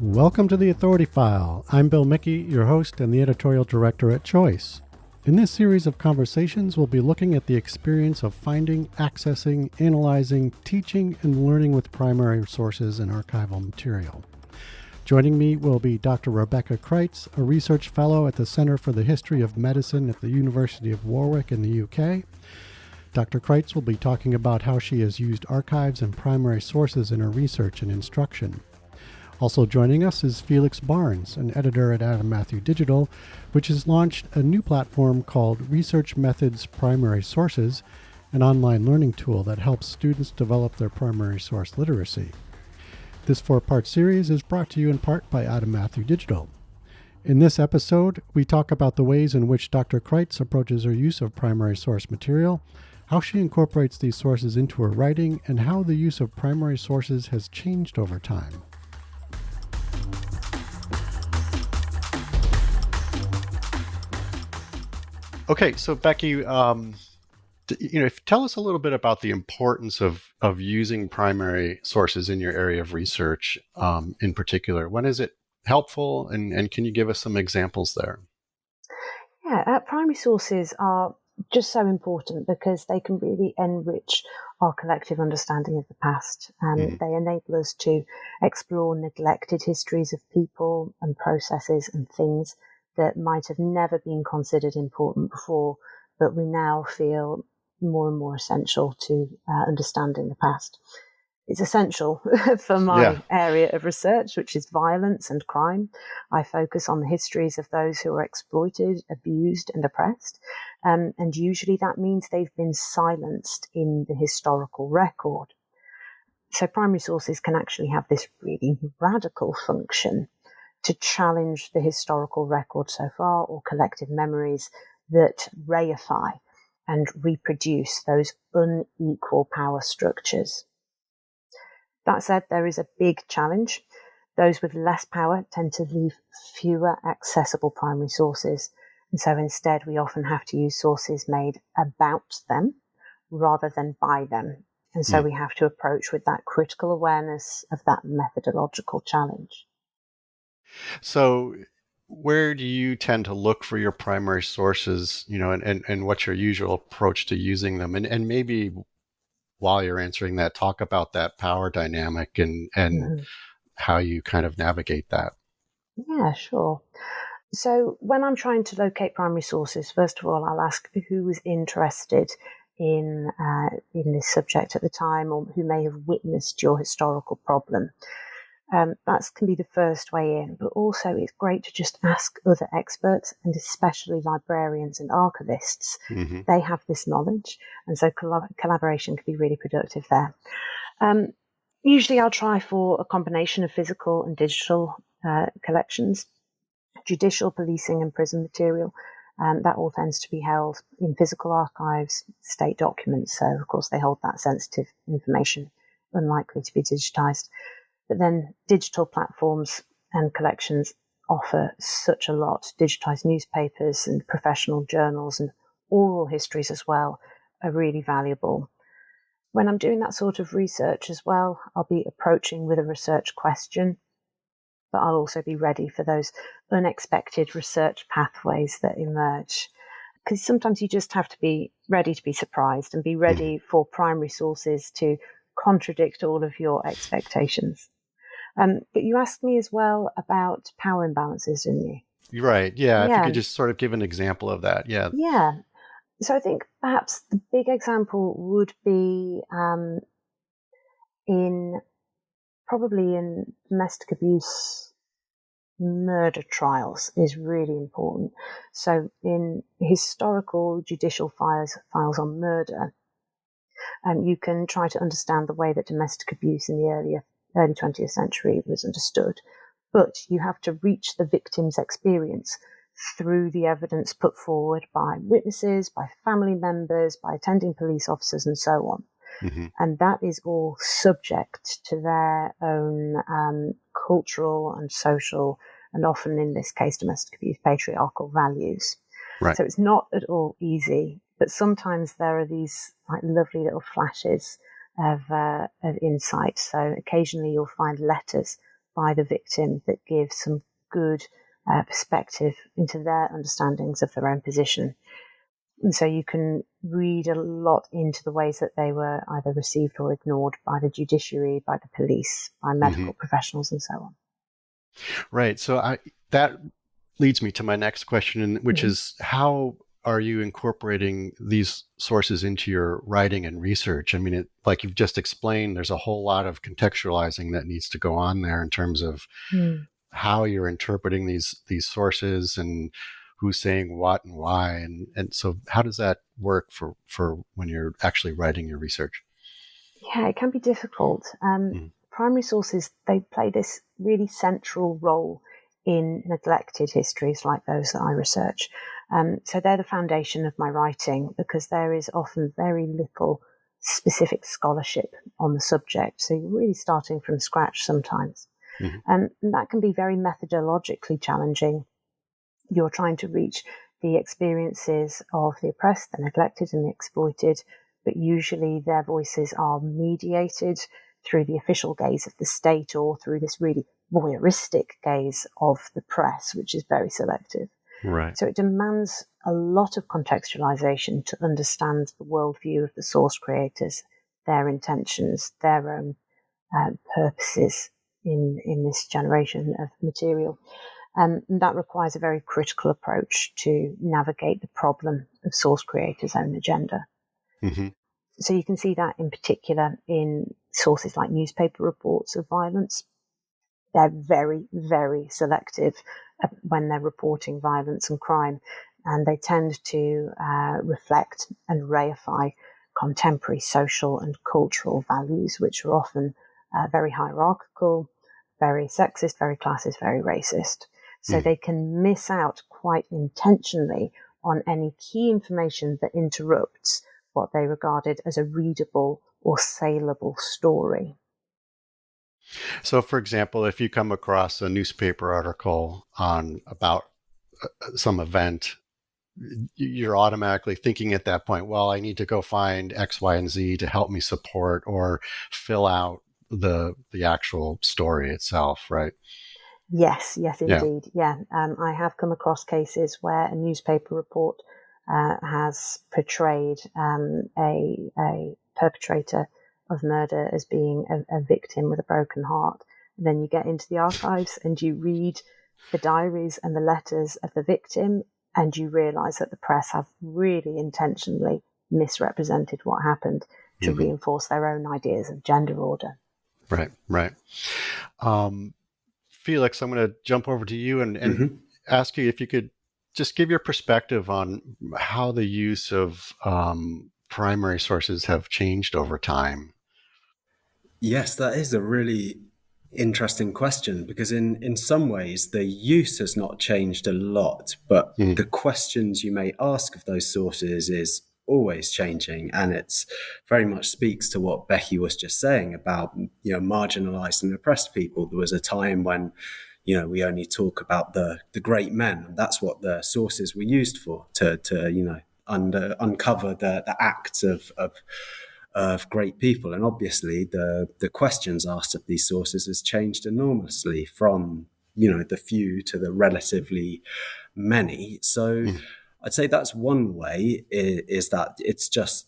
Welcome to the Authority File. I'm Bill Mickey, your host and the editorial director at Choice. In this series of conversations, we'll be looking at the experience of finding, accessing, analyzing, teaching, and learning with primary sources and archival material. Joining me will be Dr. Rebecca Kreitz, a research fellow at the Center for the History of Medicine at the University of Warwick in the UK. Dr. Kreitz will be talking about how she has used archives and primary sources in her research and instruction. Also joining us is Felix Barnes, an editor at Adam Matthew Digital, which has launched a new platform called Research Methods Primary Sources, an online learning tool that helps students develop their primary source literacy. This 4-part series is brought to you in part by Adam Matthew Digital. In this episode, we talk about the ways in which Dr. Kreitz approaches her use of primary source material, how she incorporates these sources into her writing, and how the use of primary sources has changed over time. Okay, so Becky, tell us a little bit about the importance of using primary sources in your area of research, in particular. When is it helpful, and can you give us some examples there? Yeah, primary sources are just so important because they can really enrich our collective understanding of the past, and they enable us to explore neglected histories of people and processes and things that might have never been considered important before, but we now feel more and more essential to understanding the past. It's essential for my area of research, which is violence and crime. I focus on the histories of those who are exploited, abused, and oppressed. And usually that means they've been silenced in the historical record. So primary sources can actually have this really radical function to challenge the historical record so far, or collective memories that reify and reproduce those unequal power structures. That said, there is a big challenge. Those with less power tend to leave fewer accessible primary sources. And so instead, we often have to use sources made about them rather than by them. And so we have to approach with that critical awareness of that methodological challenge. So where do you tend to look for your primary sources, and what's your usual approach to using them? And maybe while you're answering that, talk about that power dynamic and how you kind of navigate that. Yeah, sure. So when I'm trying to locate primary sources, first of all, I'll ask who is interested in this subject at the time, or who may have witnessed your historical problem. That can be the first way in, but also it's great to just ask other experts, and especially librarians and archivists. They have this knowledge, and so collaboration can be really productive there. Usually I'll try for a combination of physical and digital collections, judicial, policing and prison material. That all tends to be held in physical archives, state documents, so of course they hold that sensitive information, unlikely to be digitized. But then digital platforms and collections offer such a lot. Digitized newspapers and professional journals and oral histories as well are really valuable. When I'm doing that sort of research as well, I'll be approaching with a research question, but I'll also be ready for those unexpected research pathways that emerge. Because sometimes you just have to be ready to be surprised and be ready for primary sources to contradict all of your expectations. But you asked me as well about power imbalances, didn't you? You're right. Yeah. If you could just sort of give an example of that. Yeah. Yeah. So I think perhaps the big example would be in domestic abuse murder trials is really important. So in historical judicial files on murder, you can try to understand the way that domestic abuse in the early 20th century was understood, but you have to reach the victim's experience through the evidence put forward by witnesses, by family members, by attending police officers, and so on. And that is all subject to their own cultural and social, and often in this case, domestic abuse, patriarchal values. Right. So it's not at all easy, but sometimes there are these lovely little flashes of insight. So occasionally you'll find letters by the victim that give some good perspective into their understandings of their own position. And so you can read a lot into the ways that they were either received or ignored by the judiciary, by the police, by medical professionals, and so on. Right. So that leads me to my next question, which is how are you incorporating these sources into your writing and research? I mean, like you've just explained, there's a whole lot of contextualizing that needs to go on there in terms of how you're interpreting these sources and who's saying what and why. And so how does that work for when you're actually writing your research? Yeah, it can be difficult. Primary sources, they play this really central role in neglected histories like those that I research. So they're the foundation of my writing because there is often very little specific scholarship on the subject. So you're really starting from scratch sometimes. And that can be very methodologically challenging. You're trying to reach the experiences of the oppressed, the neglected, and the exploited, but usually their voices are mediated through the official gaze of the state or through this really voyeuristic gaze of the press, which is very selective. Right. So it demands a lot of contextualization to understand the worldview of the source creators, their intentions, their own purposes in this generation of material. And that requires a very critical approach to navigate the problem of source creators' own agenda. So you can see that in particular in sources like newspaper reports of violence. They're very, very selective when they're reporting violence and crime, and they tend to reflect and reify contemporary social and cultural values, which are often very hierarchical, very sexist, very classist, very racist. So they can miss out quite intentionally on any key information that interrupts what they regarded as a readable or saleable story. So, for example, if you come across a newspaper article about some event, you're automatically thinking at that point, well, I need to go find X, Y, and Z to help me support or fill out the actual story itself, right? Yes, indeed. Yeah. I have come across cases where a newspaper report has portrayed a perpetrator of murder as being a victim with a broken heart. And then you get into the archives and you read the diaries and the letters of the victim, and you realize that the press have really intentionally misrepresented what happened to reinforce their own ideas of gender order. Right. Felix, I'm going to jump over to you and ask you if you could just give your perspective on how the use of primary sources have changed over time. Yes, that is a really interesting question because in some ways the use has not changed a lot, but the questions you may ask of those sources is always changing, and it's very much speaks to what Becky was just saying about marginalized and oppressed people. There was a time when we only talk about the great men. That's what the sources were used for, to uncover the acts of great people. And obviously the questions asked of these sources has changed enormously from the few to the relatively many. So I'd say that's one way, is that it's just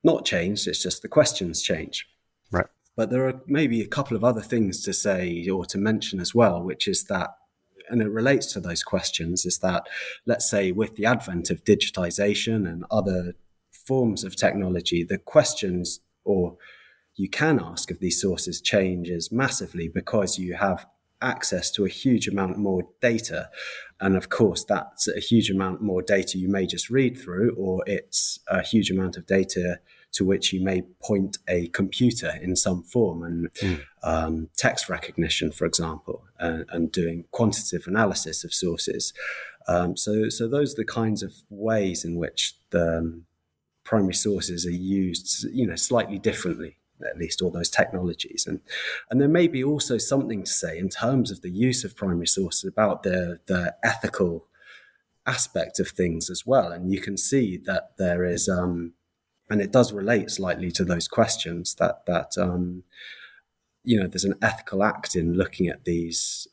not changed, it's just the questions change. Right. But there are maybe a couple of other things to say or to mention as well, which is that, and it relates to those questions, is that, let's say, with the advent of digitization and other forms of technology, the questions or you can ask of these sources changes massively because you have access to a huge amount more data. And of course, that's a huge amount more data you may just read through, or it's a huge amount of data to which you may point a computer in some form, and text recognition, for example, and doing quantitative analysis of sources. So those are the kinds of ways in which the primary sources are used, slightly differently, at least, all those technologies. And there may be also something to say in terms of the use of primary sources about the ethical aspect of things as well. And you can see that there is, and it does relate slightly to those questions, that there's an ethical act in looking at these,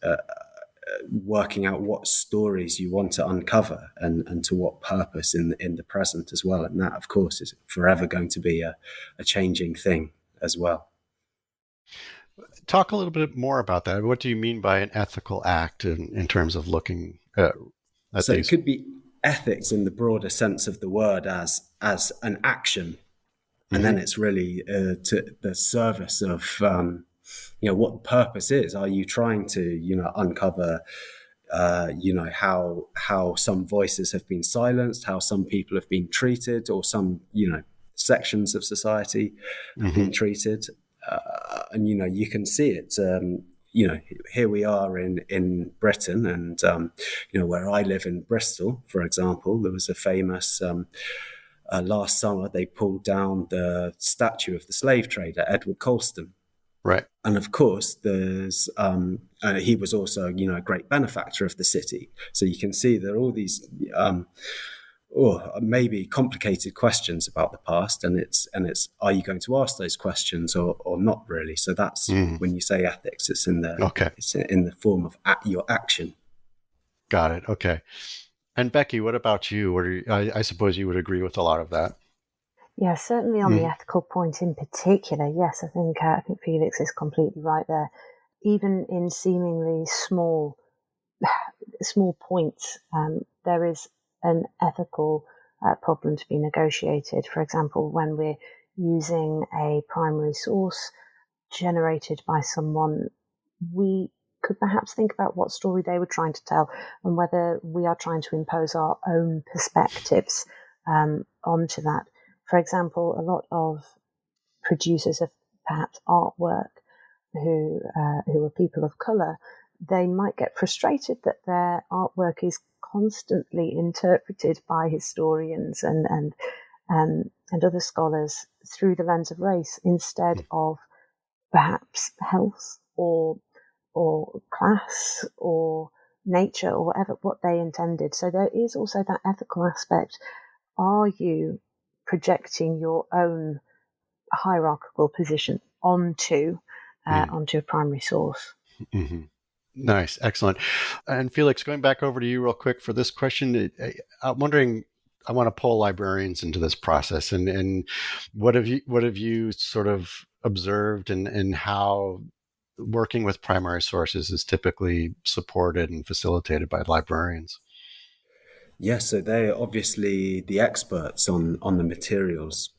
working out what stories you want to uncover and to what purpose in the present as well. And that, of course, is forever going to be a changing thing as well. Talk a little bit more about that. What do you mean by an ethical act in terms of looking at so these? It could be ethics in the broader sense of the word as an action. And then it's really to the service of, what the purpose is. Are you trying to, uncover, how some voices have been silenced, how some people have been treated, or some, sections of society have been treated? And, you can see it, here we are in Britain and, where I live in Bristol, for example, there was a famous... last summer, they pulled down the statue of the slave trader, Edward Colston. Right. And of course, there's he was also, a great benefactor of the city. So you can see there are all these maybe complicated questions about the past, and it's are you going to ask those questions or not really? So that's when you say ethics, it's in the form of your action. Got it. Okay. And Becky, what about you? I suppose you would agree with a lot of that. Yeah, certainly on the ethical point in particular. Yes, I think Felix is completely right there. Even in seemingly small points, there is an ethical problem to be negotiated. For example, when we're using a primary source generated by someone, we could perhaps think about what story they were trying to tell and whether we are trying to impose our own perspectives onto that. For example, a lot of producers of perhaps artwork who are people of colour, they might get frustrated that their artwork is constantly interpreted by historians and other scholars through the lens of race instead of perhaps health or class or nature or what they intended. So there is also that ethical aspect. Are you projecting your own hierarchical position onto a primary source? Mm-hmm. Nice. Excellent. And Felix, going back over to you real quick for this question, I'm wondering, I want to pull librarians into this process and what have you sort of observed and how working with primary sources is typically supported and facilitated by librarians? Yes, so they're obviously the experts on the materials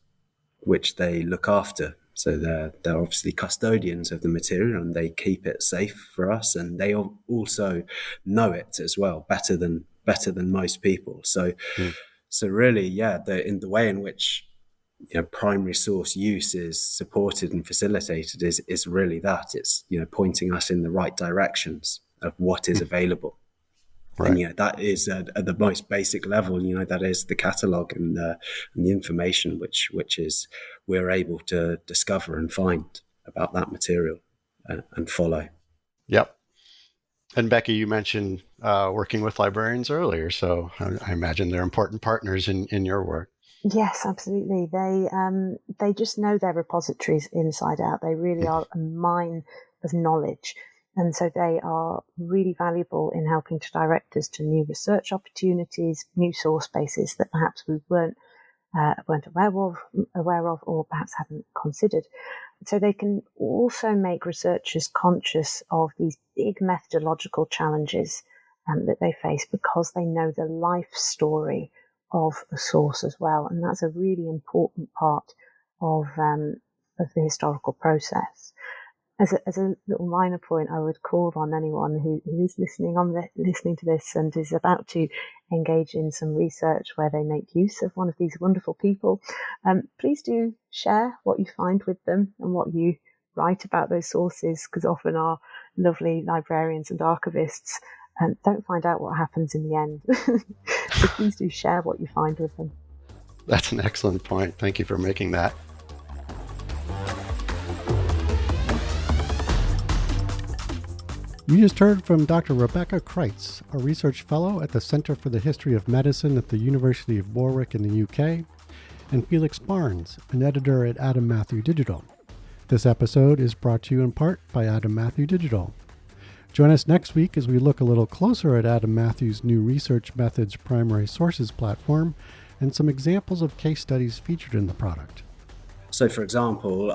which they look after. So they're obviously custodians of the material and they keep it safe for us, and they also know it as well better than most people. So really, in the way in which primary source use is supported and facilitated is really that. It's pointing us in the right directions of what is available. Right. And that is at the most basic level. That is the catalogue and the information which is we're able to discover and find about that material and follow. Yep. And Becky, you mentioned working with librarians earlier, so I imagine they're important partners in your work. Yes, absolutely. They just know their repositories inside out. They really are a mine of knowledge. And so they are really valuable in helping to direct us to new research opportunities, new source bases that perhaps we weren't aware of, or perhaps hadn't considered. So they can also make researchers conscious of these big methodological challenges that they face because they know the life story of a source as well. And that's a really important part of the historical process. As a little minor point, I would call on anyone who is listening to this and is about to engage in some research where they make use of one of these wonderful people. Please do share what you find with them and what you write about those sources, because often our lovely librarians and archivists don't find out what happens in the end. So please do share what you find with them. That's an excellent point. Thank you for making that. You just heard from Dr. Rebecca Kreitz, a research fellow at the Center for the History of Medicine at the University of Warwick in the UK, and Felix Barnes, an editor at Adam Matthew Digital. This episode is brought to you in part by Adam Matthew Digital. Join us next week as we look a little closer at Adam Matthew's new Research Methods Primary Sources platform and some examples of case studies featured in the product. So, for example,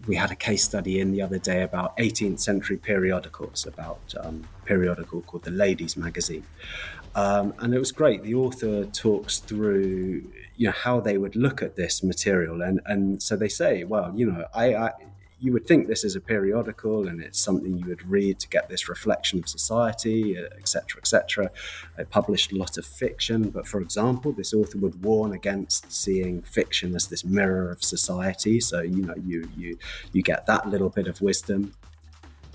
we had a case study in the other day about 18th century periodicals, about a periodical called the Ladies Magazine. And it was great. The author talks through, how they would look at this material. And so they say, well, you would think this is a periodical and it's something you would read to get this reflection of society, et cetera, et cetera. They published a lot of fiction, but for example, this author would warn against seeing fiction as this mirror of society. So, you get that little bit of wisdom.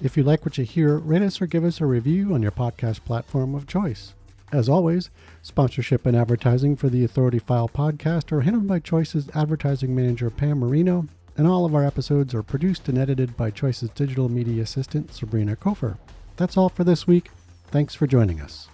If you like what you hear, rate us or give us a review on your podcast platform of choice. As always, sponsorship and advertising for the Authority File podcast are handled by Choice's advertising manager, Pam Marino, and all of our episodes are produced and edited by Choice's digital media assistant, Sabrina Kofer. That's all for this week. Thanks for joining us.